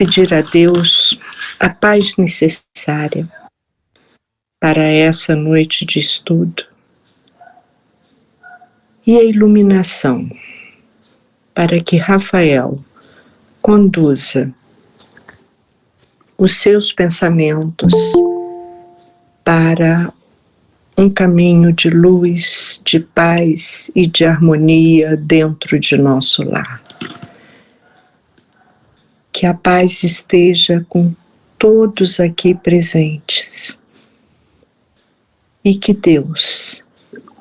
pedir a Deus a paz necessária para essa noite de estudo e a iluminação para que Rafael conduza os seus pensamentos para um caminho de luz, de paz e de harmonia dentro de nosso lar. Que a paz esteja com todos aqui presentes e que Deus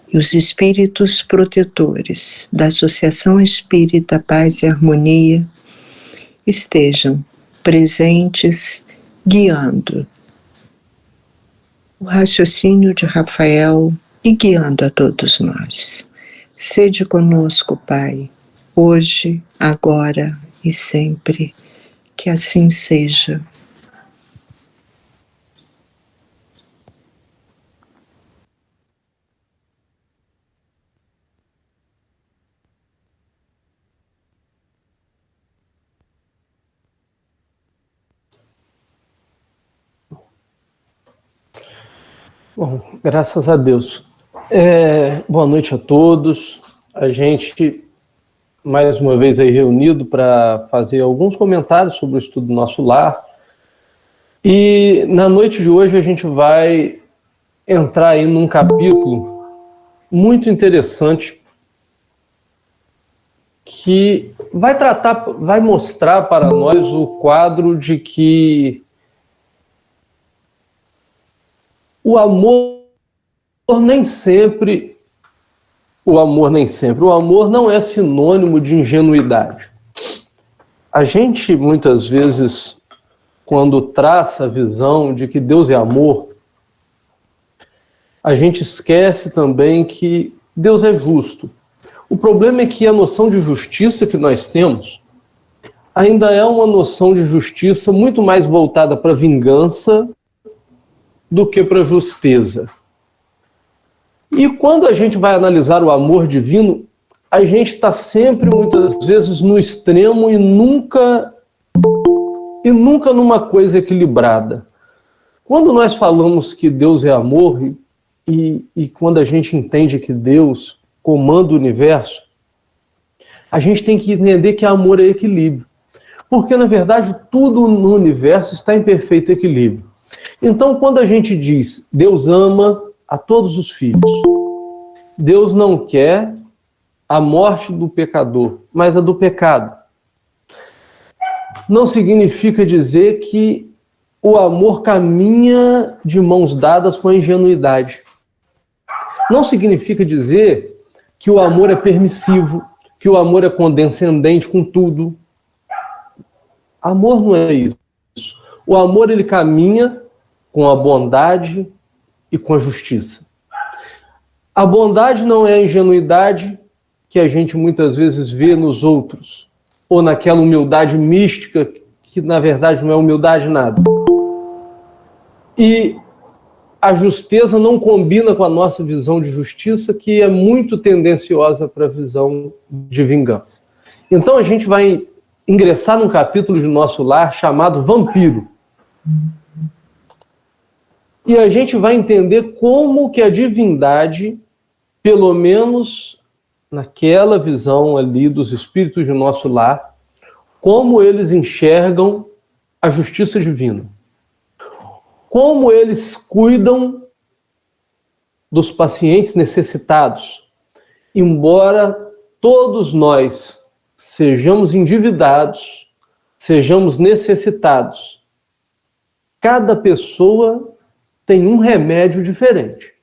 e os espíritos protetores da Associação Espírita Paz e Harmonia estejam presentes, guiando o raciocínio de Rafael e guiando a todos nós. Sede conosco, Pai, hoje, agora e sempre. Que assim seja. Bom, graças a Deus. Boa noite a todos. A gente, mais uma vez aí reunido para fazer alguns comentários sobre o estudo do nosso lar. E na noite de hoje a gente vai entrar aí num capítulo muito interessante que vai mostrar para nós o quadro de que o amor não é sinônimo de ingenuidade. A gente, muitas vezes, quando traça a visão de que Deus é amor, a gente esquece também que Deus é justo. O problema é que a noção de justiça que nós temos ainda é uma noção de justiça muito mais voltada para a vingança do que para a justeza. E quando a gente vai analisar o amor divino, a gente está sempre, muitas vezes, no extremo e nunca numa coisa equilibrada. Quando nós falamos que Deus é amor e quando a gente entende que Deus comanda o universo, a gente tem que entender que amor é equilíbrio. Porque, na verdade, tudo no universo está em perfeito equilíbrio. Então, quando a gente diz Deus ama a todos os filhos, Deus não quer a morte do pecador, mas a do pecado. Não significa dizer que o amor caminha de mãos dadas com a ingenuidade. Não significa dizer que o amor é permissivo, que o amor é condescendente com tudo. Amor não é isso. O amor, ele caminha com a bondade e com a justiça. A bondade não é a ingenuidade que a gente muitas vezes vê nos outros, ou naquela humildade mística que na verdade não é humildade nada. E a justeza não combina com a nossa visão de justiça, que é muito tendenciosa para a visão de vingança. Então a gente vai ingressar num capítulo de nosso lar chamado Vampiro. E a gente vai entender como que a divindade, pelo menos naquela visão ali dos espíritos de nosso lar, como eles enxergam a justiça divina. Como eles cuidam dos pacientes necessitados. Embora todos nós sejamos endividados, sejamos necessitados, cada pessoa tem um remédio diferente.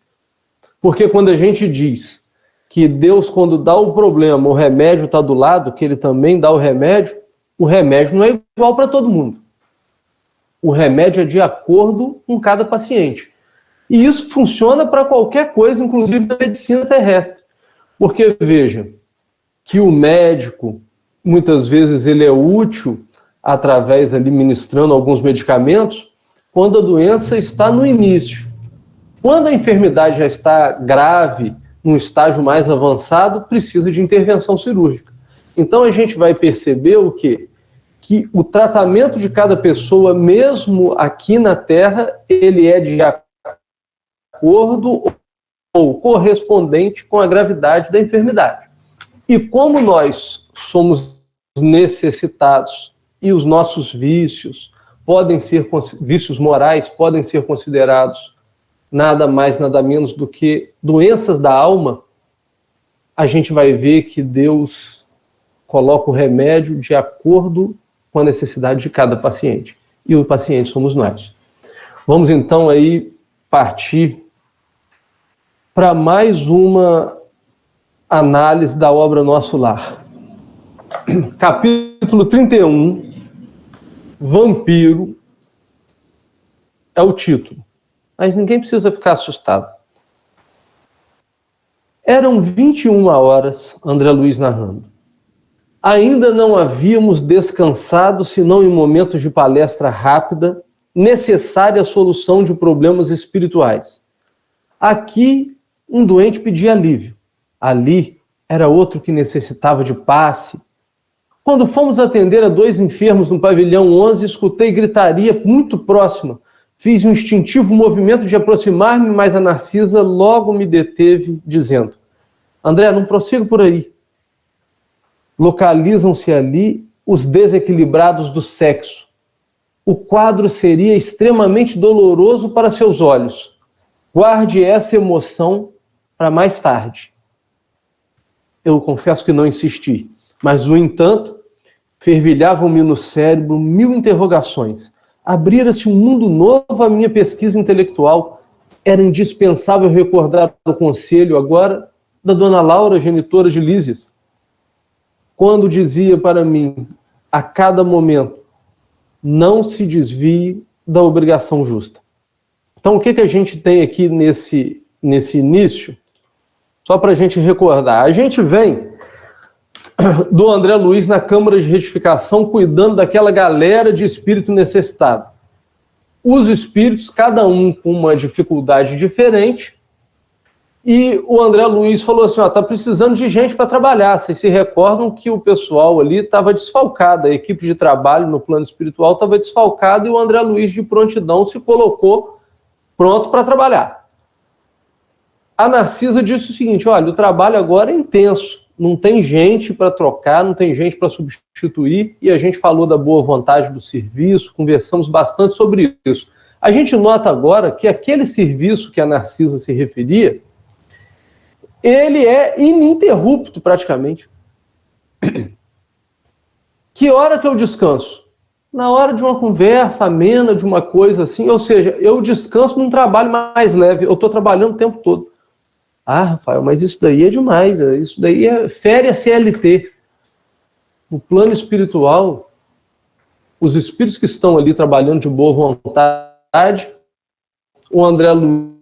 Porque quando a gente diz que Deus, quando dá o problema, o remédio está do lado, que ele também dá o remédio não é igual para todo mundo. O remédio é de acordo com cada paciente. E isso funciona para qualquer coisa, inclusive na medicina terrestre. Porque, veja, que o médico, muitas vezes, ele é útil através ali ministrando alguns medicamentos, quando a doença está no início. Quando a enfermidade já está grave, num estágio mais avançado, precisa de intervenção cirúrgica. Então a gente vai perceber o quê? que o tratamento de cada pessoa, mesmo aqui na Terra, ele é de acordo ou correspondente com a gravidade da enfermidade. E como nós somos necessitados e os nossos vícios podem ser, vícios morais podem ser considerados nada mais, nada menos do que doenças da alma, a gente vai ver que Deus coloca o remédio de acordo com a necessidade de cada paciente. E o paciente somos nós. Vamos então aí partir para mais uma análise da obra Nosso Lar. Capítulo 31, Vampiro, é o título. Mas ninguém precisa ficar assustado. Eram 21 horas, André Luiz narrando. Ainda não havíamos descansado, senão em momentos de palestra rápida, necessária solução de problemas espirituais. Aqui, um doente pedia alívio. Ali, era outro que necessitava de passe. Quando fomos atender a 2 enfermos no pavilhão 11, escutei gritaria muito próxima. Fiz um instintivo movimento de aproximar-me, mas a Narcisa logo me deteve, dizendo: André, não prossiga por aí. Localizam-se ali os desequilibrados do sexo. O quadro seria extremamente doloroso para seus olhos. Guarde essa emoção para mais tarde. Eu confesso que não insisti, mas, no entanto, fervilhavam-me no cérebro 1000 interrogações. Abrira-se um mundo novo à minha pesquisa intelectual. Era indispensável recordar o conselho agora da dona Laura, genitora de Lísias, quando dizia para mim, a cada momento, não se desvie da obrigação justa. Então, o que a gente tem aqui nesse início? Só para a gente recordar. A gente vem do André Luiz na Câmara de Retificação, cuidando daquela galera de espírito necessitado. Os espíritos, cada um com uma dificuldade diferente, e o André Luiz falou assim, está precisando de gente para trabalhar. Vocês se recordam que o pessoal ali estava desfalcado, a equipe de trabalho no plano espiritual estava desfalcada, e o André Luiz, de prontidão, se colocou pronto para trabalhar. A Narcisa disse o seguinte, olha, o trabalho agora é intenso, não tem gente para trocar, não tem gente para substituir, e a gente falou da boa vontade do serviço, conversamos bastante sobre isso. A gente nota agora que aquele serviço que a Narcisa se referia, ele é ininterrupto praticamente. Que hora que eu descanso? Na hora de uma conversa amena, de uma coisa assim, ou seja, eu descanso num trabalho mais leve, eu estou trabalhando o tempo todo. Ah, Rafael, mas isso daí é demais, isso daí é férias CLT. No plano espiritual, os espíritos que estão ali trabalhando de boa vontade, o André Luiz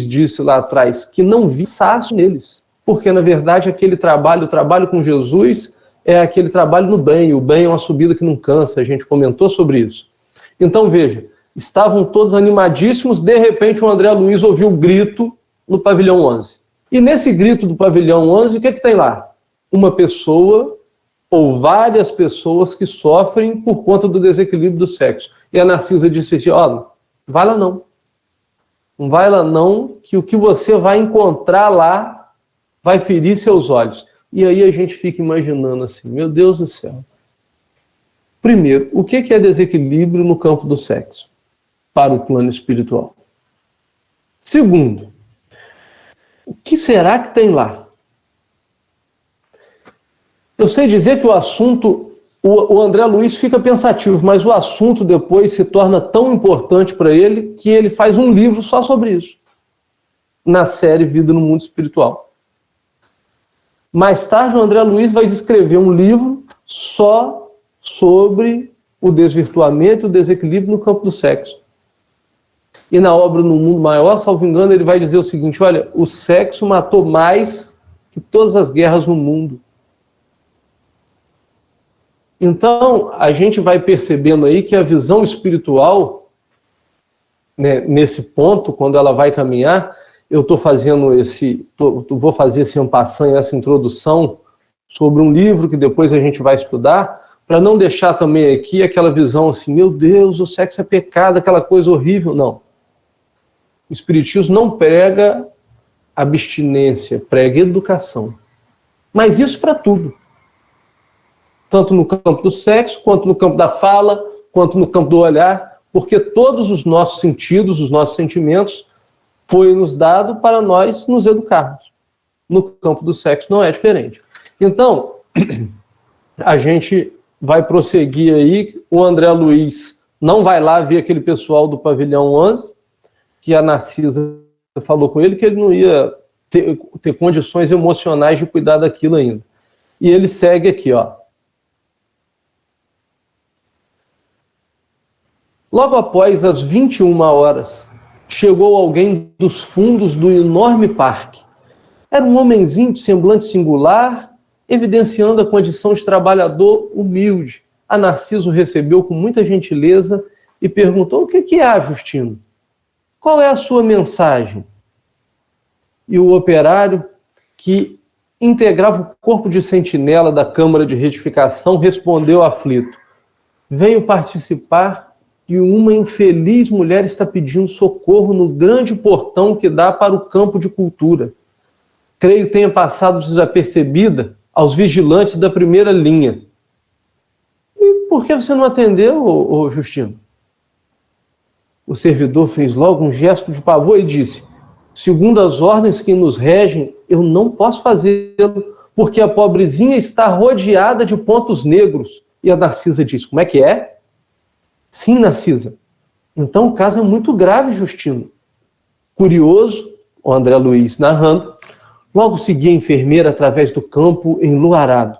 disse lá atrás que não vi cansaço neles, porque na verdade aquele trabalho, o trabalho com Jesus, é aquele trabalho no bem, o bem é uma subida que não cansa, a gente comentou sobre isso. Então veja, estavam todos animadíssimos, de repente o André Luiz ouviu o grito no pavilhão 11. E nesse grito do pavilhão 11, o que tem lá? Uma pessoa ou várias pessoas que sofrem por conta do desequilíbrio do sexo. E a Narcisa disse assim, vai lá não. Não vai lá não, que o que você vai encontrar lá vai ferir seus olhos. E aí a gente fica imaginando assim, meu Deus do céu. Primeiro, o que é desequilíbrio no campo do sexo para o plano espiritual? Segundo, o que será que tem lá? Eu sei dizer que o assunto, o André Luiz fica pensativo, mas o assunto depois se torna tão importante para ele que ele faz um livro só sobre isso, na série Vida no Mundo Espiritual. Mais tarde, o André Luiz vai escrever um livro só sobre o desvirtuamento e o desequilíbrio no campo do sexo. E na obra No Mundo Maior, salvo engano, ele vai dizer o seguinte, olha, o sexo matou mais que todas as guerras no mundo. Então, a gente vai percebendo aí que a visão espiritual, né, nesse ponto, quando ela vai caminhar, eu estou fazendo vou fazer esse en passant, essa introdução sobre um livro que depois a gente vai estudar, para não deixar também aqui aquela visão assim, meu Deus, o sexo é pecado, aquela coisa horrível. Não. O Espiritismo não prega abstinência, prega educação. Mas isso para tudo. Tanto no campo do sexo, quanto no campo da fala, quanto no campo do olhar, porque todos os nossos sentidos, os nossos sentimentos, foi nos dado para nós nos educarmos. No campo do sexo não é diferente. Então, a gente vai prosseguir aí. O André Luiz não vai lá ver aquele pessoal do pavilhão 11, que a Narcisa falou com ele que ele não ia ter condições emocionais de cuidar daquilo ainda. E ele segue aqui, ó. Logo após as 21 horas, chegou alguém dos fundos do enorme parque. Era um homenzinho de semblante singular, evidenciando a condição de trabalhador humilde. A Narciso recebeu com muita gentileza e perguntou: o que há, Justino? Qual é a sua mensagem? E o operário, que integrava o corpo de sentinela da Câmara de Retificação, respondeu aflito: venho participar que uma infeliz mulher está pedindo socorro no grande portão que dá para o campo de cultura. Creio tenha passado desapercebida aos vigilantes da primeira linha. E por que você não atendeu, Justino? O servidor fez logo um gesto de pavor e disse: segundo as ordens que nos regem, eu não posso fazê-lo, porque a pobrezinha está rodeada de pontos negros. E a Narcisa disse: como é que é? Sim, Narcisa. Então o caso é muito grave, Justino. Curioso, o André Luiz narrando, logo seguia a enfermeira através do campo enluarado.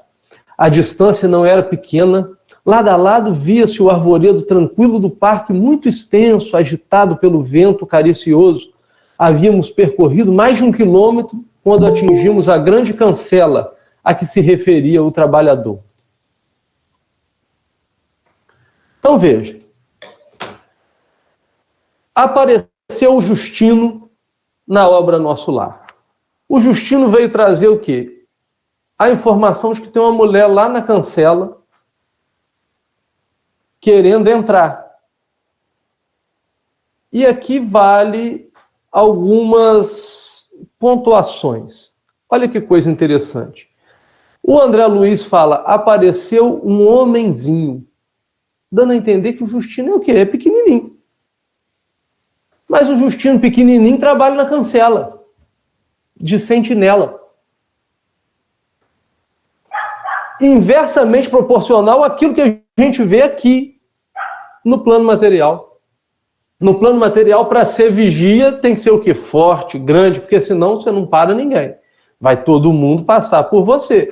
A distância não era pequena. Lado a lado via-se o arvoredo tranquilo do parque, muito extenso, agitado pelo vento caricioso. Havíamos percorrido mais de 1 quilômetro quando atingimos a grande cancela a que se referia o trabalhador. Então veja, apareceu o Justino na obra Nosso Lar. O Justino veio trazer o quê? A informação de que tem uma mulher lá na cancela querendo entrar. E aqui vale algumas pontuações. Olha que coisa interessante. O André Luiz fala: apareceu um homenzinho, dando a entender que o Justino é o quê? É pequenininho. Mas o Justino pequenininho trabalha na cancela, de sentinela. Inversamente proporcional àquilo que a gente vê aqui, no plano material. No plano material, para ser vigia, tem que ser o quê? Forte, grande, porque senão você não para ninguém. Vai todo mundo passar por você.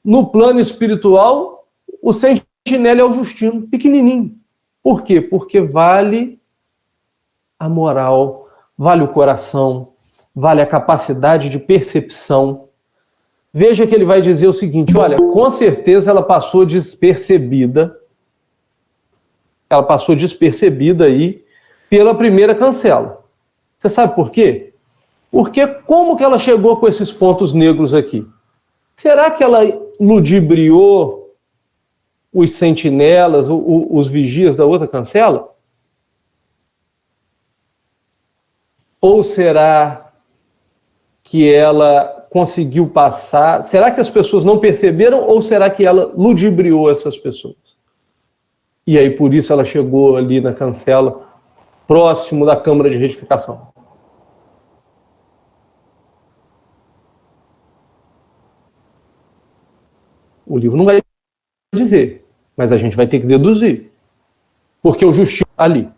No plano espiritual, o sentinela é o Justino, pequenininho. Por quê? Porque vale a moral, vale o coração, vale a capacidade de percepção. Veja que ele vai dizer o seguinte: olha, com certeza ela passou despercebida. Ela passou despercebida aí pela primeira cancela. Você sabe por quê? Porque como que ela chegou com esses pontos negros aqui? Será que ela ludibriou os sentinelas, os vigias da outra cancela? Ou será que ela conseguiu passar? Será que as pessoas não perceberam ou será que ela ludibriou essas pessoas? E aí por isso ela chegou ali na cancela, próximo da Câmara de Retificação. O livro não vai dizer, mas a gente vai ter que deduzir. Porque o Justino ali,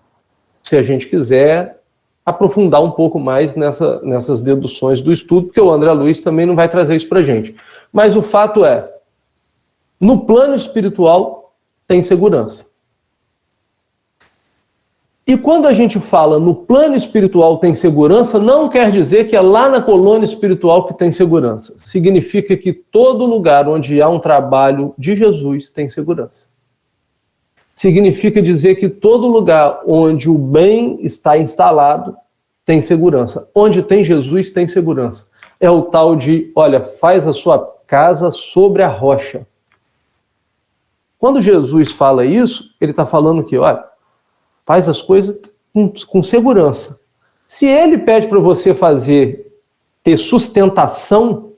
se a gente quiser aprofundar um pouco mais nessas deduções do estudo, porque o André Luiz também não vai trazer isso para a gente. Mas o fato é, no plano espiritual tem segurança. E quando a gente fala no plano espiritual tem segurança, não quer dizer que é lá na colônia espiritual que tem segurança. Significa que todo lugar onde há um trabalho de Jesus tem segurança. Significa dizer que todo lugar onde o bem está instalado tem segurança. Onde tem Jesus tem segurança. É o tal de, olha, faz a sua casa sobre a rocha. Quando Jesus fala isso, ele está falando que, olha, faz as coisas com segurança. Se ele pede para você ter sustentação,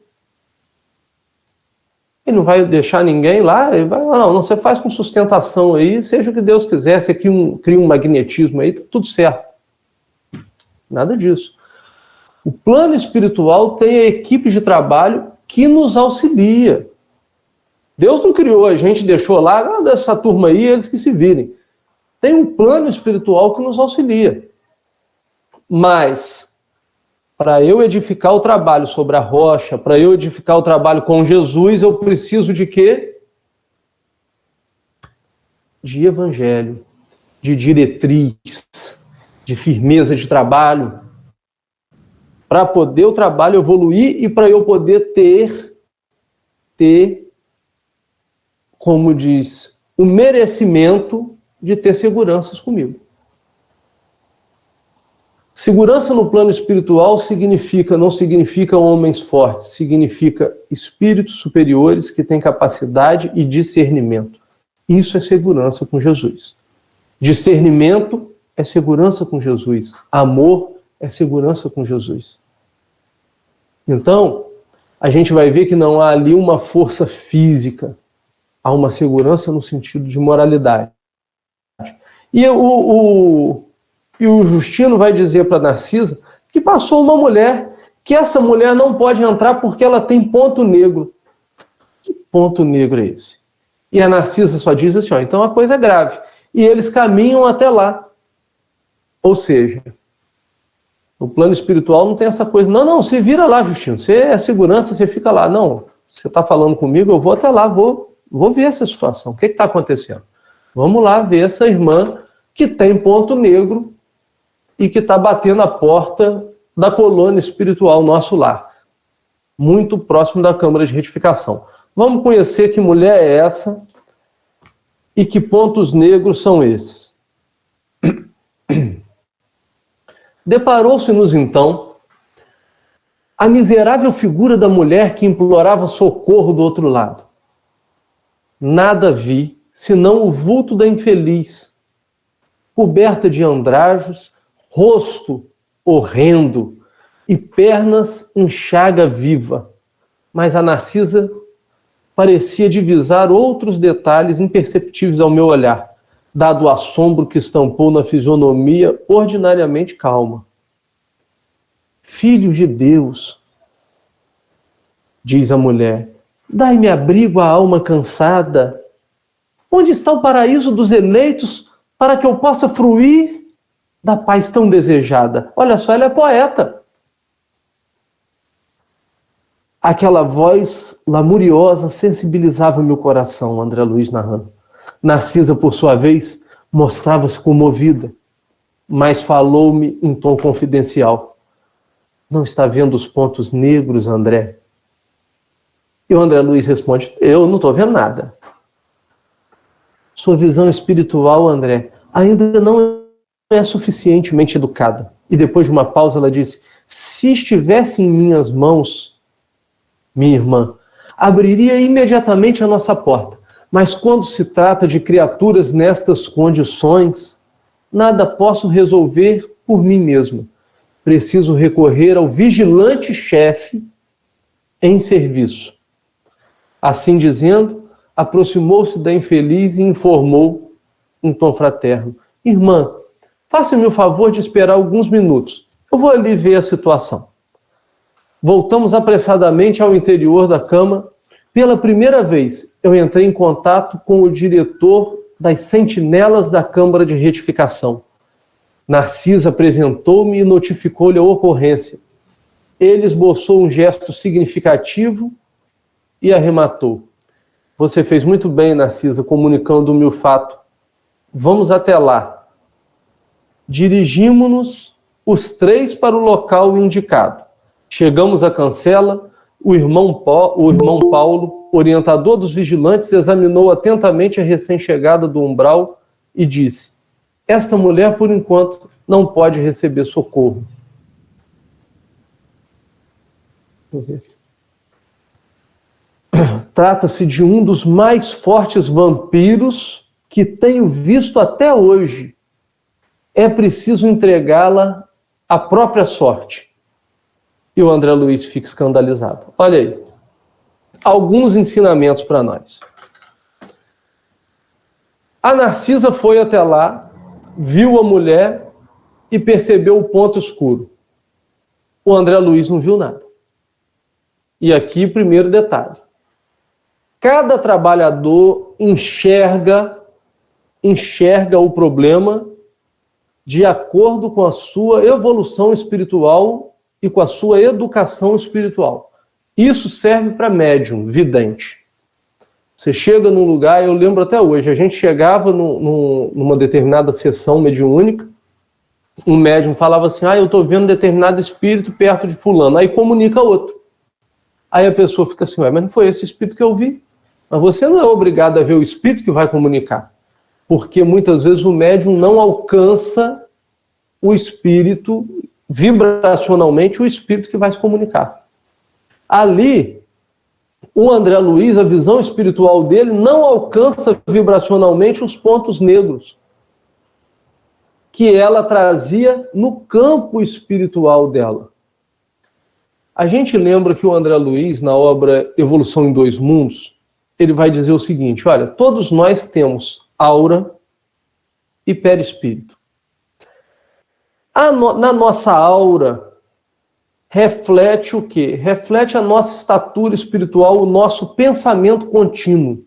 ele não vai deixar ninguém lá, ele vai, não, você faz com sustentação aí, seja o que Deus quiser, você cria um magnetismo aí, tá tudo certo. Nada disso. O plano espiritual tem a equipe de trabalho que nos auxilia. Deus não criou a gente, deixou lá, dessa turma aí, eles que se virem. Tem um plano espiritual que nos auxilia. Mas, para eu edificar o trabalho sobre a rocha, para eu edificar o trabalho com Jesus, eu preciso de quê? De evangelho, de diretriz, de firmeza de trabalho, para poder o trabalho evoluir e para eu poder ter, como diz, o merecimento de ter seguranças comigo. Segurança no plano espiritual não significa homens fortes, significa espíritos superiores que têm capacidade e discernimento. Isso é segurança com Jesus. Discernimento é segurança com Jesus. Amor é segurança com Jesus. Então, a gente vai ver que não há ali uma força física, há uma segurança no sentido de moralidade. E o Justino vai dizer para Narcisa que passou uma mulher, que essa mulher não pode entrar porque ela tem ponto negro. Que ponto negro é esse? E a Narcisa só diz assim, então a coisa é grave. E eles caminham até lá. Ou seja, no plano espiritual não tem essa coisa, não, se vira lá, Justino, você é segurança, você fica lá. Não, você está falando comigo, eu vou até lá, vou ver essa situação. O que está acontecendo? Vamos lá ver essa irmã que tem ponto negro e que está batendo a porta da colônia espiritual Nosso Lar, muito próximo da Câmara de Retificação. Vamos conhecer que mulher é essa e que pontos negros são esses. Deparou-se-nos então a miserável figura da mulher que implorava socorro do outro lado. Nada vi, senão o vulto da infeliz, coberta de andrajos, rosto horrendo e pernas em chaga viva. Mas a Narcisa parecia divisar outros detalhes imperceptíveis ao meu olhar, dado o assombro que estampou na fisionomia ordinariamente calma. Filho de Deus, diz a mulher, dai-me abrigo à alma cansada. Onde está o paraíso dos eleitos para que eu possa fruir da paz tão desejada? Olha só, ela é poeta. Aquela voz lamuriosa sensibilizava meu coração, André Luiz narrando. Narcisa, por sua vez, mostrava-se comovida, mas falou-me em tom confidencial. Não está vendo os pontos negros, André? E o André Luiz responde, eu não estou vendo nada. Sua visão espiritual, André, ainda não é suficientemente educada. E depois de uma pausa ela disse, se estivesse em minhas mãos, minha irmã, abriria imediatamente a nossa porta. Mas quando se trata de criaturas nestas condições, nada posso resolver por mim mesma. Preciso recorrer ao vigilante-chefe em serviço. Assim dizendo, aproximou-se da infeliz e informou em tom fraterno. Irmã, faça-me o favor de esperar alguns minutos. Eu vou ali ver a situação. Voltamos apressadamente ao interior da cama. Pela primeira vez, eu entrei em contato com o diretor das sentinelas da Câmara de Retificação. Narcisa apresentou-me e notificou-lhe a ocorrência. Ele esboçou um gesto significativo e arrematou. Você fez muito bem, Narcisa, comunicando-me o fato. Vamos até lá. Dirigimos-nos os três para o local indicado. Chegamos à cancela, o irmão Paulo, orientador dos vigilantes, examinou atentamente a recém-chegada do umbral e disse, esta mulher, por enquanto, não pode receber socorro. Deixa eu ver aqui. Trata-se de um dos mais fortes vampiros que tenho visto até hoje. É preciso entregá-la à própria sorte. E o André Luiz fica escandalizado. Olha aí, alguns ensinamentos para nós. A Narcisa foi até lá, viu a mulher e percebeu o ponto escuro. O André Luiz não viu nada. E aqui, primeiro detalhe. Cada trabalhador enxerga o problema de acordo com a sua evolução espiritual e com a sua educação espiritual. Isso serve para médium, vidente. Você chega num lugar, eu lembro até hoje, a gente chegava numa determinada sessão mediúnica, um médium falava assim, eu estou vendo determinado espírito perto de fulano, aí comunica outro. Aí a pessoa fica assim, mas não foi esse espírito que eu vi? Mas você não é obrigado a ver o espírito que vai comunicar, porque muitas vezes o médium não alcança o espírito, vibracionalmente, o espírito que vai se comunicar. Ali, o André Luiz, a visão espiritual dele não alcança vibracionalmente os pontos negros que ela trazia no campo espiritual dela. A gente lembra que o André Luiz, na obra Evolução em Dois Mundos, ele vai dizer o seguinte, olha, todos nós temos aura e perispírito. Na nossa aura, reflete o quê? Reflete a nossa estatura espiritual, o nosso pensamento contínuo.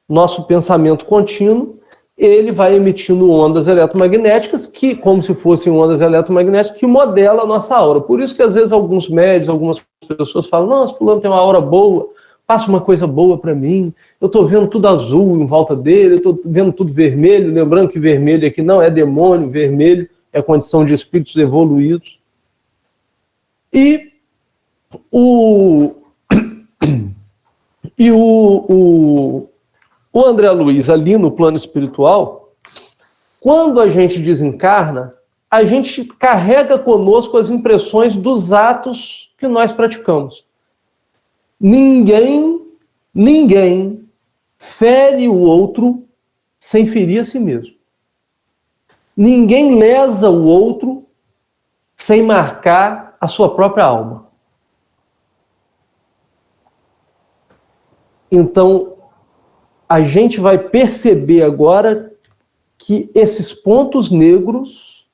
Nosso pensamento contínuo, ele vai emitindo ondas eletromagnéticas, que, como se fossem ondas eletromagnéticas, que modelam a nossa aura. Por isso que às vezes alguns médios, algumas pessoas falam, nossa, fulano tem uma aura boa, passa uma coisa boa para mim, eu estou vendo tudo azul em volta dele, eu estou vendo tudo vermelho, lembrando que vermelho aqui não é demônio, vermelho é condição de espíritos evoluídos. E o André Luiz, ali no plano espiritual, quando a gente desencarna, a gente carrega conosco as impressões dos atos que nós praticamos. Ninguém fere o outro sem ferir a si mesmo. Ninguém lesa o outro sem marcar a sua própria alma. Então, a gente vai perceber agora que esses pontos negros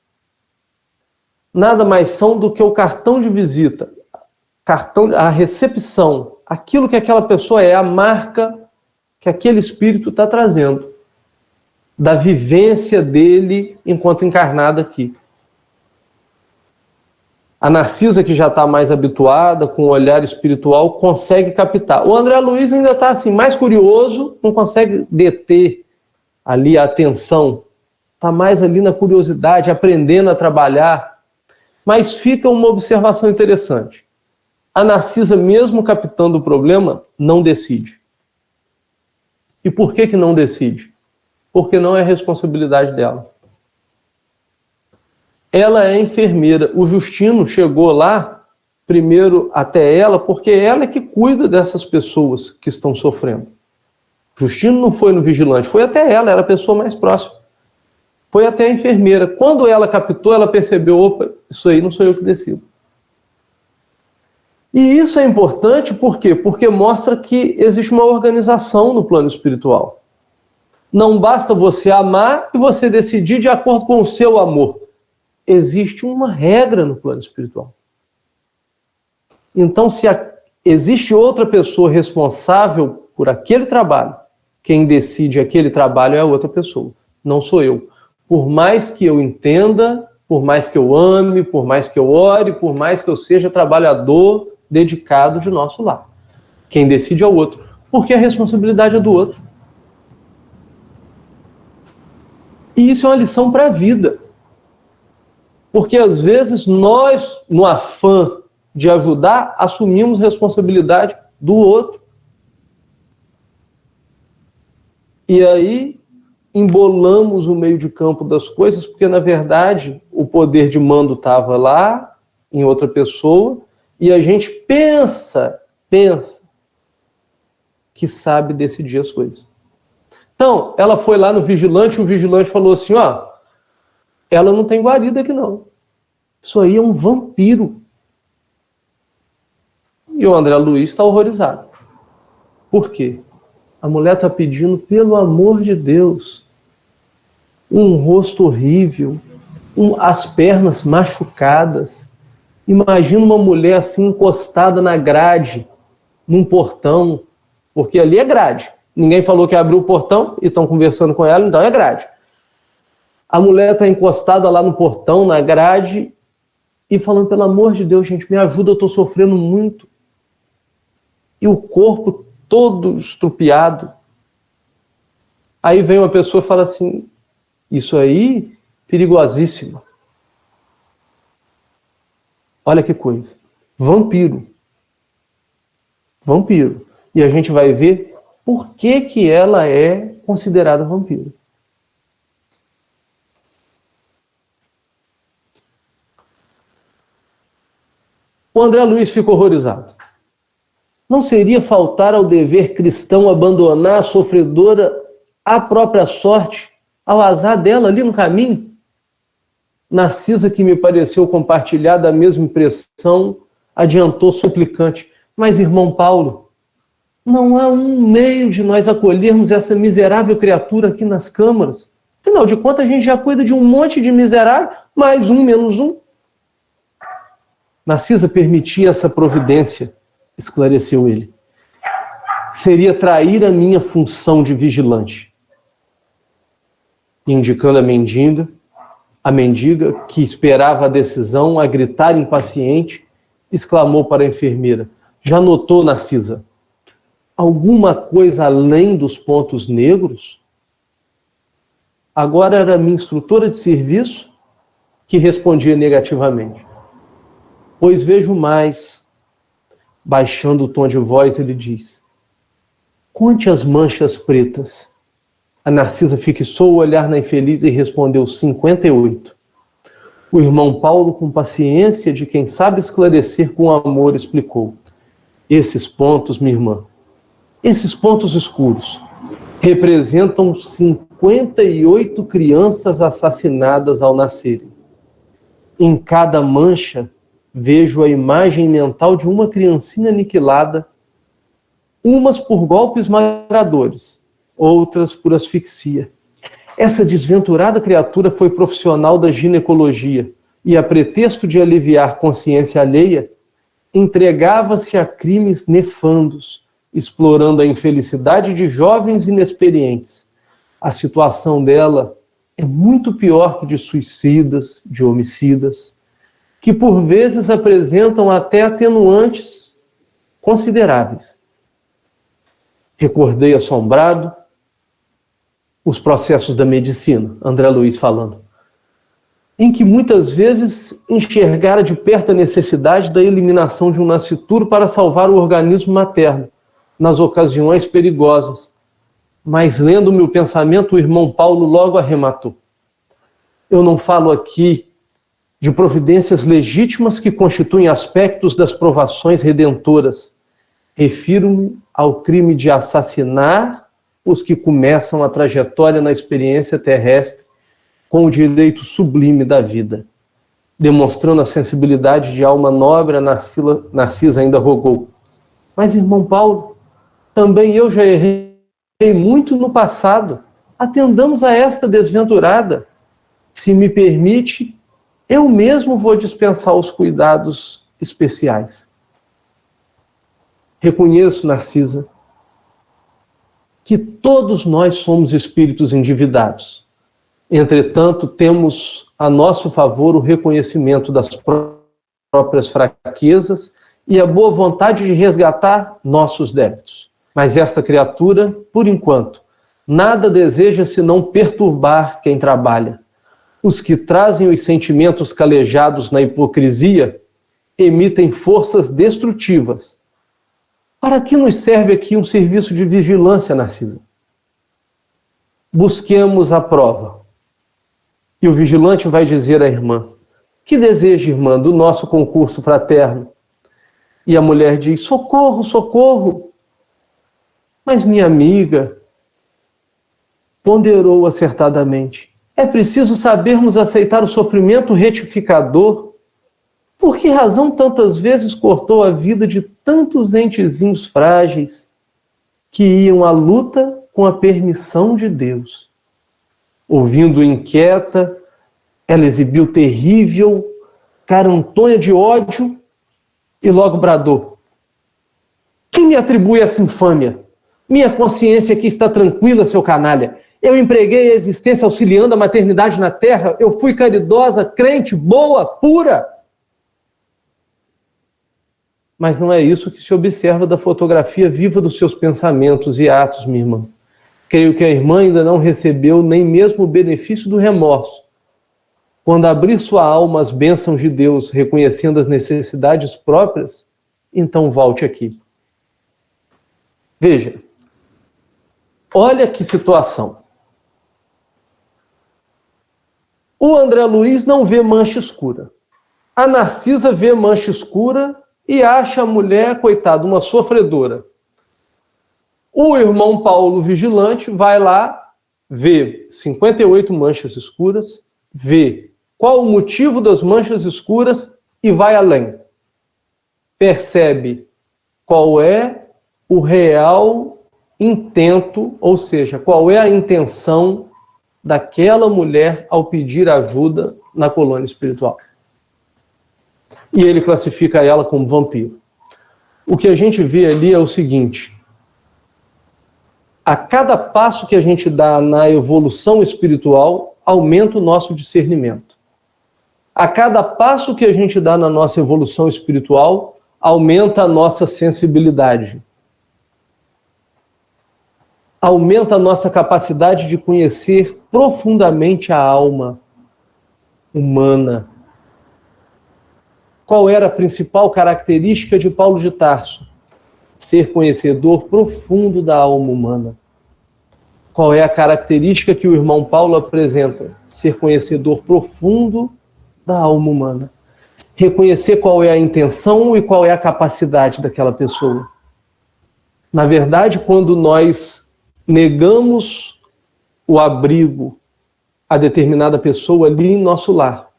nada mais são do que o cartão de visita, a recepção, aquilo que aquela pessoa é, a marca que aquele espírito está trazendo, da vivência dele enquanto encarnado aqui. A Narcisa, que já está mais habituada, com o olhar espiritual, consegue captar. O André Luiz ainda está assim, mais curioso, não consegue deter ali a atenção. Está mais ali na curiosidade, aprendendo a trabalhar. Mas fica uma observação interessante. A Narcisa, mesmo captando o problema, não decide. E por que não decide? Porque não é responsabilidade dela. Ela é enfermeira. O Justino chegou lá, primeiro até ela, porque ela é que cuida dessas pessoas que estão sofrendo. Justino não foi no vigilante, foi até ela, era a pessoa mais próxima. Foi até a enfermeira. Quando ela captou, ela percebeu, opa, isso aí não sou eu que decido. E isso é importante, por quê? Porque mostra que existe uma organização no plano espiritual. Não basta você amar e você decidir de acordo com o seu amor. Existe uma regra no plano espiritual. Então, se existe outra pessoa responsável por aquele trabalho, quem decide aquele trabalho é a outra pessoa, não sou eu. Por mais que eu entenda, por mais que eu ame, por mais que eu ore, por mais que eu seja trabalhador dedicado de nosso lar. Quem decide é o outro, porque a responsabilidade é do outro. E isso é uma lição para a vida. Porque às vezes nós, no afã de ajudar, assumimos responsabilidade do outro. E aí embolamos o meio de campo das coisas, porque na verdade o poder de mando estava lá, em outra pessoa, e a gente pensa que sabe decidir as coisas. Então, ela foi lá no vigilante, o vigilante falou assim, ó, ela não tem guarida aqui não. Isso aí é um vampiro. E o André Luiz está horrorizado. Por quê? A mulher está pedindo, pelo amor de Deus, um rosto horrível, as pernas machucadas. Imagina uma mulher assim encostada na grade, num portão, porque ali é grade. Ninguém falou que abriu o portão e estão conversando com ela, então é grade. A mulher está encostada lá no portão, na grade, e falando, pelo amor de Deus, gente, me ajuda, eu estou sofrendo muito. E o corpo todo estrupiado. Aí vem uma pessoa e fala assim, isso aí, perigosíssimo. Olha que coisa. Vampiro. Vampiro. E a gente vai ver por que ela é considerada vampiro. O André Luiz ficou horrorizado. Não seria faltar ao dever cristão abandonar a sofredora à própria sorte, ao azar dela ali no caminho? Narcisa, que me pareceu compartilhar da mesma impressão, adiantou suplicante. Mas, irmão Paulo, não há um meio de nós acolhermos essa miserável criatura aqui nas câmaras. Afinal de contas, a gente já cuida de um monte de miserável, mais um, menos um. Narcisa permitia essa providência, esclareceu ele. Seria trair a minha função de vigilante. Indicando a mendiga, que esperava a decisão, a gritar impaciente, exclamou para a enfermeira, já notou, Narcisa, alguma coisa além dos pontos negros? Agora era minha instrutora de serviço que respondia negativamente. Pois vejo mais. Baixando o tom de voz, ele diz, conte as manchas pretas. A Narcisa fixou o olhar na infeliz e respondeu 58. O irmão Paulo, com paciência de quem sabe esclarecer com amor, explicou. Esses pontos, minha irmã, esses pontos escuros, representam 58 crianças assassinadas ao nascerem. Em cada mancha, vejo a imagem mental de uma criancinha aniquilada, umas por golpes esmagadores, outras por asfixia. Essa desventurada criatura foi profissional da ginecologia e, a pretexto de aliviar consciência alheia, entregava-se a crimes nefandos, explorando a infelicidade de jovens inexperientes. A situação dela é muito pior que de suicidas, de homicidas, que por vezes apresentam até atenuantes consideráveis. Recordei assombrado os processos da medicina, André Luiz falando, em que muitas vezes enxergara de perto a necessidade da eliminação de um nascituro para salvar o organismo materno, nas ocasiões perigosas. Mas lendo o meu pensamento, o irmão Paulo logo arrematou. Eu não falo aqui de providências legítimas que constituem aspectos das provações redentoras. Refiro-me ao crime de assassinar os que começam a trajetória na experiência terrestre com o direito sublime da vida. Demonstrando a sensibilidade de alma nobre, a Narcisa ainda rogou. Mas, irmão Paulo, também eu já errei muito no passado. Atendamos a esta desventurada. Se me permite, eu mesmo vou dispensar os cuidados especiais. Reconheço, Narcisa, que todos nós somos espíritos endividados. Entretanto, temos a nosso favor o reconhecimento das próprias fraquezas e a boa vontade de resgatar nossos débitos. Mas esta criatura, por enquanto, nada deseja senão perturbar quem trabalha. Os que trazem os sentimentos calejados na hipocrisia emitem forças destrutivas. Para que nos serve aqui um serviço de vigilância, Narcisa? Busquemos a prova. E o vigilante vai dizer à irmã, que deseja, irmã, do nosso concurso fraterno? E a mulher diz, socorro, socorro. Mas minha amiga ponderou acertadamente. É preciso sabermos aceitar o sofrimento retificador. Por que razão tantas vezes cortou a vida de tantos entezinhos frágeis que iam à luta com a permissão de Deus? Ouvindo inquieta, ela exibiu terrível cara Antônia de ódio e logo bradou: quem me atribui essa infâmia? Minha consciência aqui está tranquila, seu canalha. Eu empreguei a existência auxiliando a maternidade na terra. Eu fui caridosa, crente, boa, pura. Mas não é isso que se observa da fotografia viva dos seus pensamentos e atos, minha irmã. Creio que a irmã ainda não recebeu nem mesmo o benefício do remorso. Quando abrir sua alma às bênçãos de Deus, reconhecendo as necessidades próprias, então volte aqui. Veja, olha que situação. O André Luiz não vê mancha escura. A Narcisa vê mancha escura e acha a mulher, coitada, uma sofredora. O irmão Paulo Vigilante vai lá, vê 58 manchas escuras, vê qual o motivo das manchas escuras e vai além. Percebe qual é o real intento, ou seja, qual é a intenção daquela mulher ao pedir ajuda na colônia espiritual. E ele classifica ela como vampiro. O que a gente vê ali é o seguinte: a cada passo que a gente dá na evolução espiritual, aumenta o nosso discernimento. A cada passo que a gente dá na nossa evolução espiritual, aumenta a nossa sensibilidade. Aumenta a nossa capacidade de conhecer profundamente a alma humana. Qual era a principal característica de Paulo de Tarso? Ser conhecedor profundo da alma humana. Qual é a característica que o irmão Paulo apresenta? Ser conhecedor profundo da alma humana. Reconhecer qual é a intenção e qual é a capacidade daquela pessoa. Na verdade, quando nós negamos o abrigo a determinada pessoa ali em nosso lar,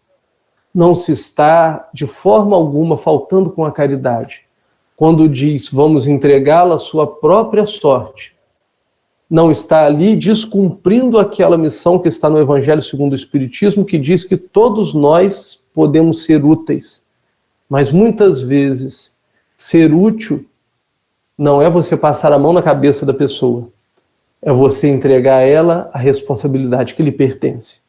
não se está de forma alguma faltando com a caridade. Quando diz vamos entregá-la à sua própria sorte, não está ali descumprindo aquela missão que está no Evangelho segundo o Espiritismo, que diz que todos nós podemos ser úteis. Mas muitas vezes, ser útil não é você passar a mão na cabeça da pessoa, é você entregar a ela a responsabilidade que lhe pertence.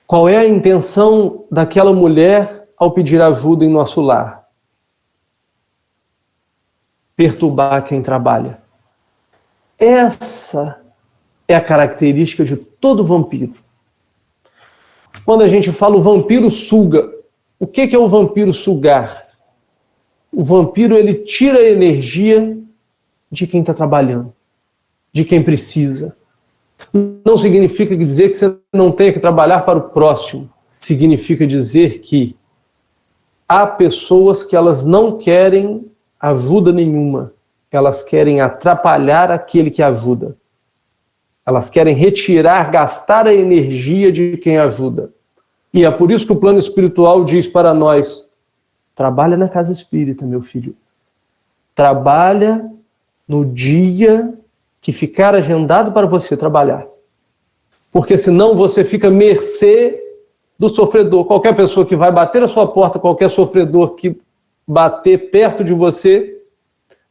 Qual é a intenção daquela mulher ao pedir ajuda em nosso lar? Perturbar quem trabalha. Essa é a característica de todo vampiro. Quando a gente fala o vampiro suga, o que é o vampiro sugar? O vampiro, ele tira a energia de quem está trabalhando, de quem precisa. Não significa dizer que você não tenha que trabalhar para o próximo. Significa dizer que há pessoas que elas não querem ajuda nenhuma. Elas querem atrapalhar aquele que ajuda. Elas querem retirar, gastar a energia de quem ajuda. E é por isso que o plano espiritual diz para nós: trabalha na casa espírita, meu filho. Trabalha no dia que ficar agendado para você trabalhar. Porque senão você fica à mercê do sofredor. Qualquer pessoa que vai bater a sua porta, qualquer sofredor que bater perto de você,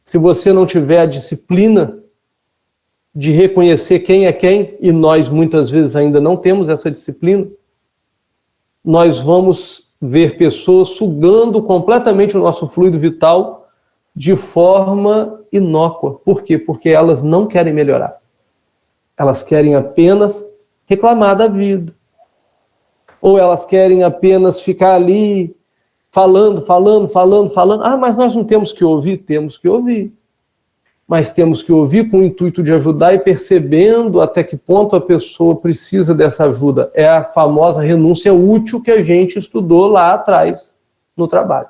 se você não tiver a disciplina de reconhecer quem é quem, e nós muitas vezes ainda não temos essa disciplina, nós vamos ver pessoas sugando completamente o nosso fluido vital de forma inócua. Por quê? Porque elas não querem melhorar. Elas querem apenas reclamar da vida. Ou elas querem apenas ficar ali falando. Ah, mas nós não temos que ouvir? Temos que ouvir. Mas temos que ouvir com o intuito de ajudar e percebendo até que ponto a pessoa precisa dessa ajuda. É a famosa renúncia útil que a gente estudou lá atrás no trabalho.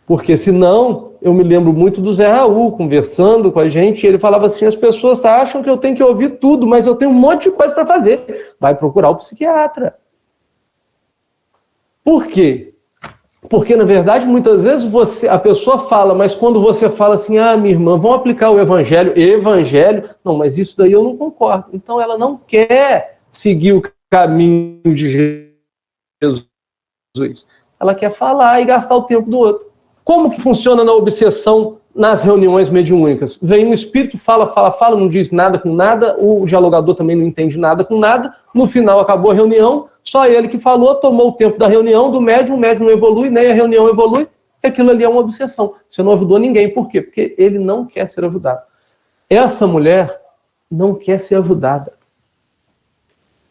Porque senão, eu me lembro muito do Zé Raul conversando com a gente, e ele falava assim, as pessoas acham que eu tenho que ouvir tudo, mas eu tenho um monte de coisa para fazer. Vai procurar o psiquiatra. Por quê? Porque, na verdade, muitas vezes a pessoa fala, mas quando você fala assim, minha irmã, vamos aplicar o evangelho, não, mas isso daí eu não concordo. Então ela não quer seguir o caminho de Jesus. Ela quer falar e gastar o tempo do outro. Como que funciona na obsessão nas reuniões mediúnicas? Vem um espírito, fala, não diz nada com nada, o dialogador também não entende nada com nada, no final acabou a reunião, só ele que falou, tomou o tempo da reunião, do médium, o médium não evolui, nem a reunião evolui, aquilo ali é uma obsessão. Você não ajudou ninguém. Por quê? Porque ele não quer ser ajudado. Essa mulher não quer ser ajudada.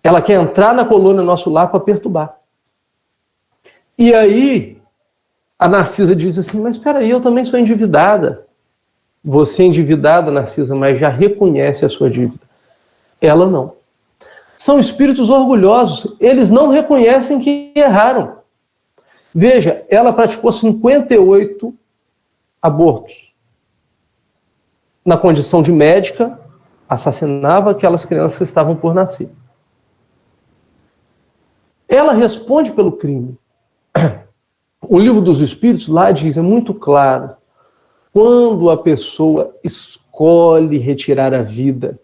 Ela quer entrar na colônia Nosso Lar para perturbar. E aí, a Narcisa diz assim, mas espera aí, eu também sou endividada. Você é endividada, Narcisa, mas já reconhece a sua dívida. Ela não. São espíritos orgulhosos, eles não reconhecem que erraram. Veja, ela praticou 58 abortos. Na condição de médica, assassinava aquelas crianças que estavam por nascer. Ela responde pelo crime. O Livro dos Espíritos lá diz, é muito claro, quando a pessoa escolhe retirar a vida,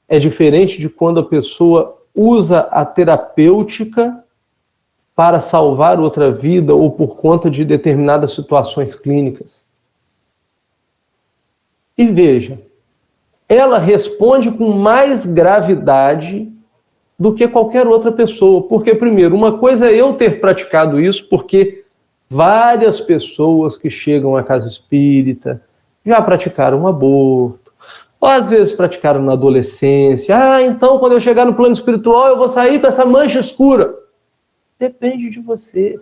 é diferente de quando a pessoa usa a terapêutica para salvar outra vida ou por conta de determinadas situações clínicas. E veja, ela responde com mais gravidade do que qualquer outra pessoa. Porque, primeiro, uma coisa é eu ter praticado isso, porque várias pessoas que chegam à casa espírita já praticaram aborto, ou às vezes praticaram na adolescência. Então quando eu chegar no plano espiritual eu vou sair com essa mancha escura. Depende de você.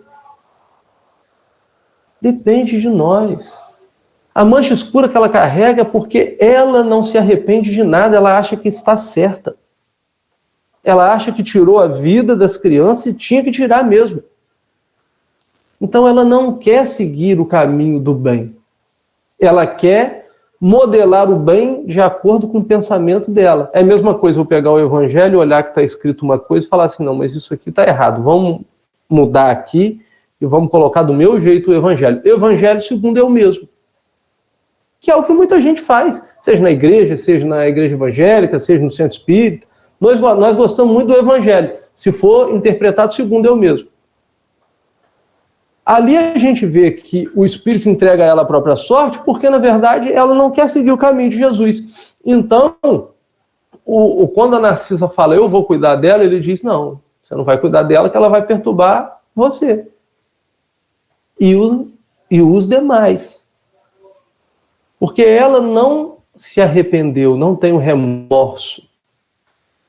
Depende de nós. A mancha escura que ela carrega é porque ela não se arrepende de nada, ela acha que está certa. Ela acha que tirou a vida das crianças e tinha que tirar mesmo. Então ela não quer seguir o caminho do bem. Ela quer modelar o bem de acordo com o pensamento dela. É a mesma coisa eu pegar o evangelho, olhar que está escrito uma coisa e falar assim, não, mas isso aqui está errado, vamos mudar aqui e vamos colocar do meu jeito o evangelho. O evangelho segundo é o mesmo. Que é o que muita gente faz, seja na igreja evangélica, seja no centro espírita. Nós gostamos muito do evangelho. Se for interpretado segundo é o mesmo. Ali a gente vê que o Espírito entrega a ela a própria sorte, porque, na verdade, ela não quer seguir o caminho de Jesus. Então, quando a Narcisa fala, eu vou cuidar dela, ele diz, não, você não vai cuidar dela, que ela vai perturbar você. E os demais. Porque ela não se arrependeu, não tem um remorso.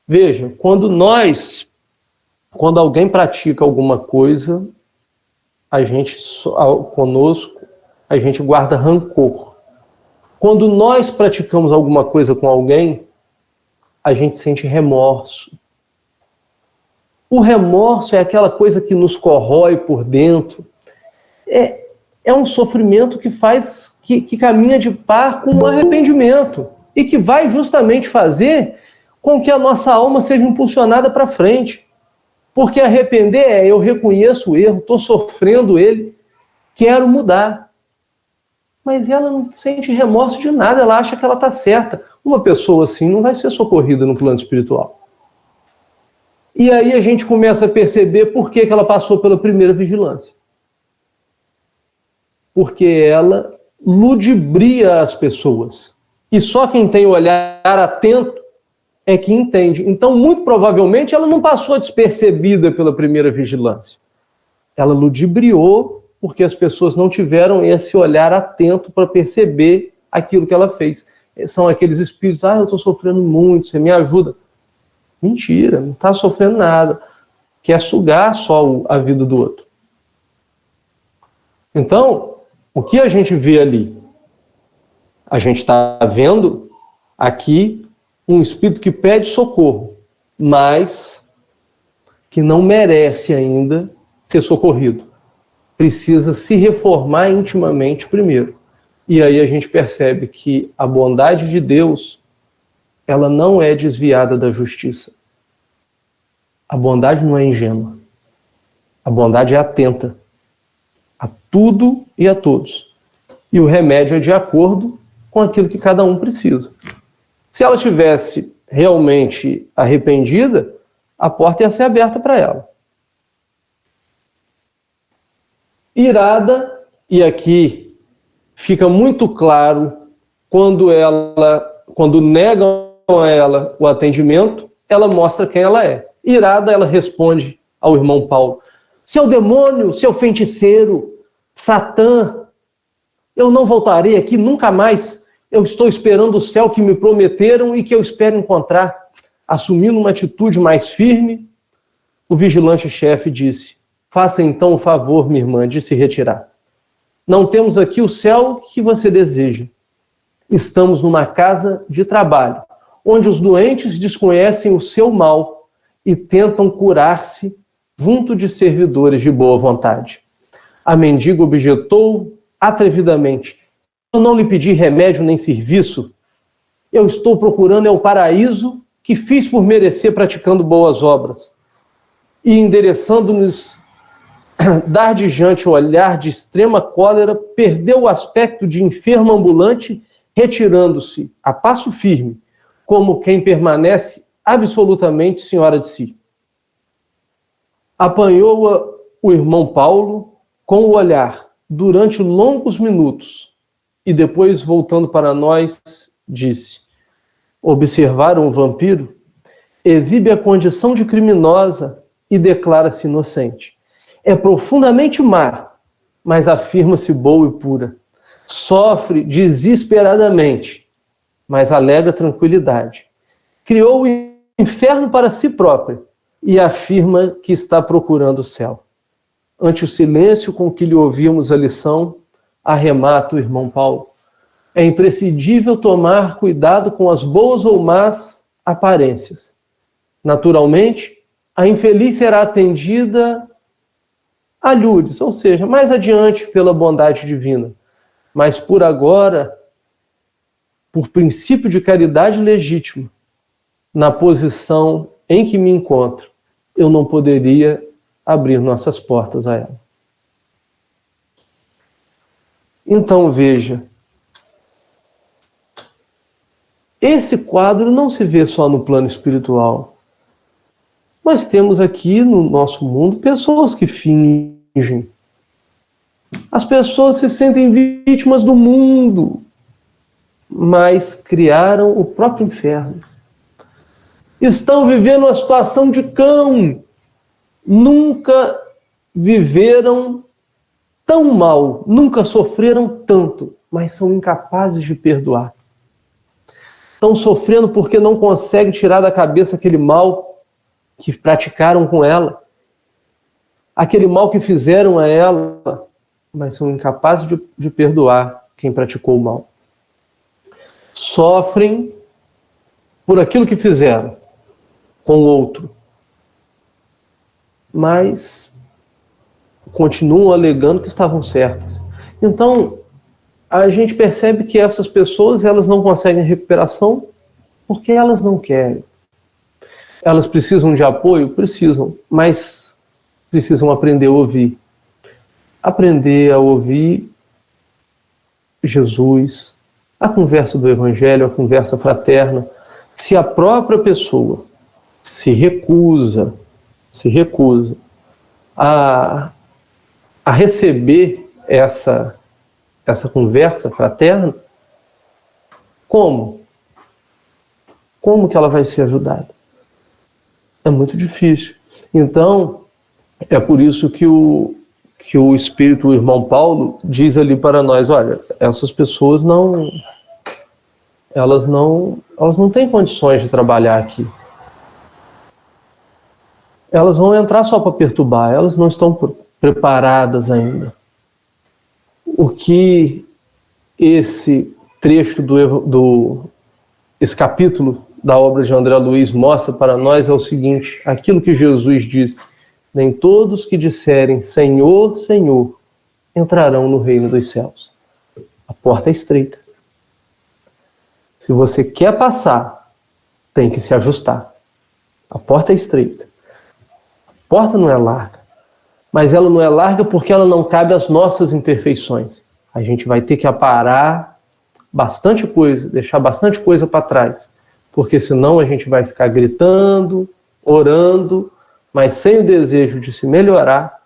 Veja, quando alguém pratica alguma coisa, conosco, a gente guarda rancor. Quando nós praticamos alguma coisa com alguém, a gente sente remorso. O remorso é aquela coisa que nos corrói por dentro. É um sofrimento que caminha de par com o arrependimento e que vai justamente fazer com que a nossa alma seja impulsionada para frente. Porque arrepender eu reconheço o erro, estou sofrendo ele, quero mudar. Mas ela não sente remorso de nada, ela acha que ela está certa. Uma pessoa assim não vai ser socorrida no plano espiritual. E aí a gente começa a perceber por que ela passou pela primeira vigilância. Porque ela ludibria as pessoas. E só quem tem o olhar atento é que entende. Então, muito provavelmente, ela não passou despercebida pela primeira vigilância. Ela ludibriou porque as pessoas não tiveram esse olhar atento para perceber aquilo que ela fez. São aqueles espíritos, eu estou sofrendo muito, você me ajuda. Mentira, não está sofrendo nada. Quer sugar só a vida do outro. Então, o que a gente vê ali? A gente está vendo aqui um espírito que pede socorro, mas que não merece ainda ser socorrido. precisa se reformar intimamente primeiro. E aí a gente percebe que a bondade de Deus, ela não é desviada da justiça. A bondade não é ingênua. A bondade é atenta a tudo e a todos. E o remédio é de acordo com aquilo que cada um precisa. Se ela tivesse realmente arrependida, a porta ia ser aberta para ela. Irada, e aqui fica muito claro quando negam a ela o atendimento, ela mostra quem ela é. Irada, ela responde ao irmão Paulo: seu demônio, seu feiticeiro, Satã, eu não voltarei aqui nunca mais. Eu estou esperando o céu que me prometeram e que eu espero encontrar. Assumindo uma atitude mais firme, o vigilante-chefe disse: faça então o favor, minha irmã, de se retirar. Não temos aqui o céu que você deseja. Estamos numa casa de trabalho, onde os doentes desconhecem o seu mal e tentam curar-se junto de servidores de boa vontade. A mendiga objetou atrevidamente: eu não lhe pedi remédio nem serviço. Eu estou procurando o paraíso que fiz por merecer praticando boas obras. E endereçando-nos, dar diante o olhar de extrema cólera, perdeu o aspecto de enfermo ambulante, retirando-se a passo firme, como quem permanece absolutamente senhora de si. Apanhou-a o irmão Paulo com o olhar durante longos minutos e depois, voltando para nós, disse: observaram o vampiro? Exibe a condição de criminosa e declara-se inocente. É profundamente má, mas afirma-se boa e pura. Sofre desesperadamente, mas alega tranquilidade. Criou o inferno para si própria e afirma que está procurando o céu. Ante o silêncio com que lhe ouvimos a lição, arremata o irmão Paulo: é imprescindível tomar cuidado com as boas ou más aparências. Naturalmente, a infeliz será atendida a lures, ou seja, mais adiante pela bondade divina. Mas por agora, por princípio de caridade legítima, na posição em que me encontro, eu não poderia abrir nossas portas a ela. Então veja, esse quadro não se vê só no plano espiritual. Nós temos aqui no nosso mundo pessoas que fingem. As pessoas se sentem vítimas do mundo, mas criaram o próprio inferno. Estão vivendo uma situação de cão. Nunca viveram tão mal, nunca sofreram tanto, mas são incapazes de perdoar. Estão sofrendo porque não conseguem tirar da cabeça aquele mal que praticaram com ela, aquele mal que fizeram a ela, mas são incapazes de perdoar quem praticou o mal. Sofrem por aquilo que fizeram com o outro, mas continuam alegando que estavam certas. Então, a gente percebe que essas pessoas, elas não conseguem recuperação porque elas não querem. Elas precisam de apoio? Precisam, mas precisam aprender a ouvir. Aprender a ouvir Jesus, a conversa do Evangelho, a conversa fraterna. Se a própria pessoa se recusa a receber essa conversa fraterna, como? Como que ela vai ser ajudada? É muito difícil. Então, é por isso que o Espírito, o irmão Paulo, diz ali para nós: olha, essas pessoas elas não têm condições de trabalhar aqui. Elas vão entrar só para perturbar, elas não estão preparadas ainda. O que esse trecho esse capítulo da obra de André Luiz mostra para nós é o seguinte: aquilo que Jesus disse: nem todos que disserem Senhor, Senhor entrarão no reino dos céus. A porta é estreita. Se você quer passar, tem que se ajustar. A porta é estreita. A porta não é larga. Mas ela não é larga porque ela não cabe às nossas imperfeições. A gente vai ter que aparar bastante coisa, deixar bastante coisa para trás. Porque senão a gente vai ficar gritando, orando, mas sem o desejo de se melhorar,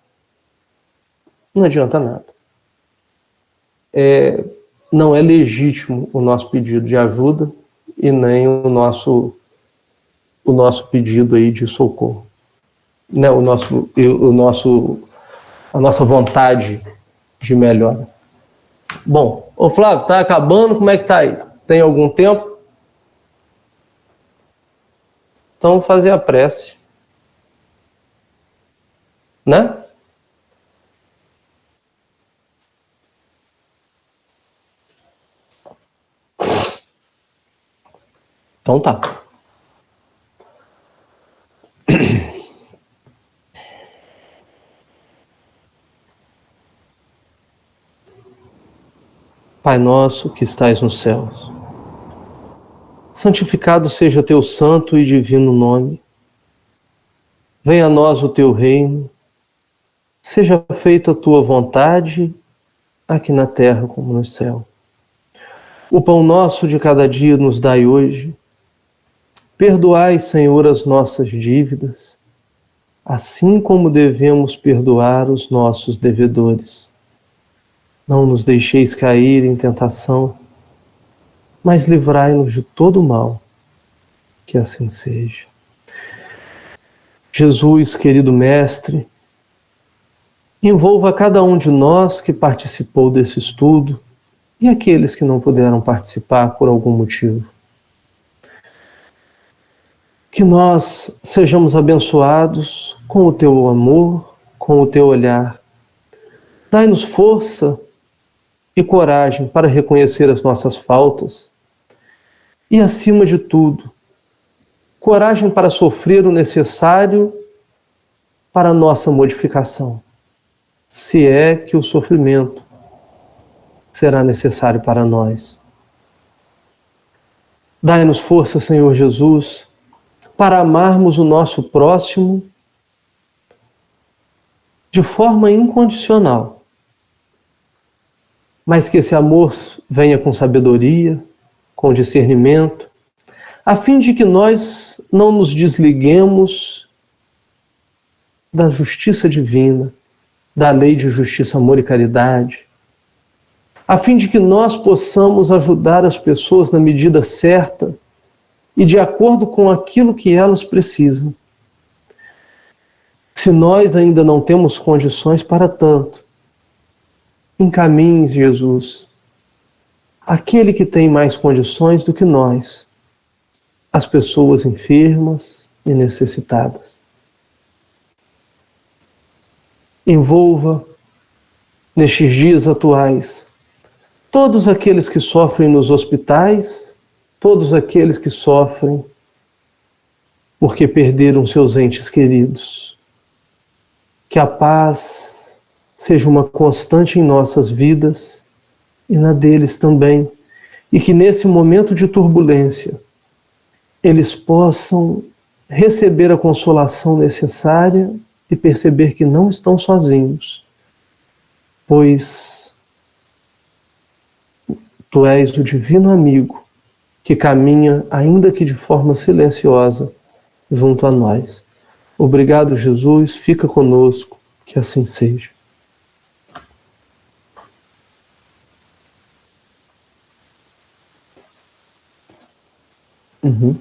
não adianta nada. Não é legítimo o nosso pedido de ajuda e nem o nosso pedido aí de socorro. Né? A nossa vontade de melhora. Bom, ô Flávio, tá acabando, como é que tá aí? Tem algum tempo? Então vamos fazer a prece. Né? Então tá. Pai nosso que estais nos céus, santificado seja teu santo e divino nome. Venha a nós o teu reino. Seja feita a tua vontade, aqui na terra como no céu. O pão nosso de cada dia nos dai hoje. Perdoai, Senhor, as nossas dívidas, assim como devemos perdoar os nossos devedores. Não nos deixeis cair em tentação, mas livrai-nos de todo mal, que assim seja. Jesus, querido Mestre, envolva cada um de nós que participou desse estudo e aqueles que não puderam participar por algum motivo. Que nós sejamos abençoados com o teu amor, com o teu olhar. Dai-nos força e coragem para reconhecer as nossas faltas e, acima de tudo, coragem para sofrer o necessário para a nossa modificação, se é que o sofrimento será necessário para nós. Dai-nos força, Senhor Jesus, para amarmos o nosso próximo de forma incondicional, mas que esse amor venha com sabedoria, com discernimento, a fim de que nós não nos desliguemos da justiça divina, da lei de justiça, amor e caridade, a fim de que nós possamos ajudar as pessoas na medida certa e de acordo com aquilo que elas precisam. Se nós ainda não temos condições para tanto, encaminhe, Jesus, aquele que tem mais condições do que nós, as pessoas enfermas e necessitadas. Envolva, nestes dias atuais, todos aqueles que sofrem nos hospitais, todos aqueles que sofrem porque perderam seus entes queridos. Que a paz seja uma constante em nossas vidas e na deles também, e que nesse momento de turbulência eles possam receber a consolação necessária e perceber que não estão sozinhos, pois tu és o divino amigo que caminha, ainda que de forma silenciosa, junto a nós. Obrigado, Jesus, fica conosco, que assim seja. Uhum.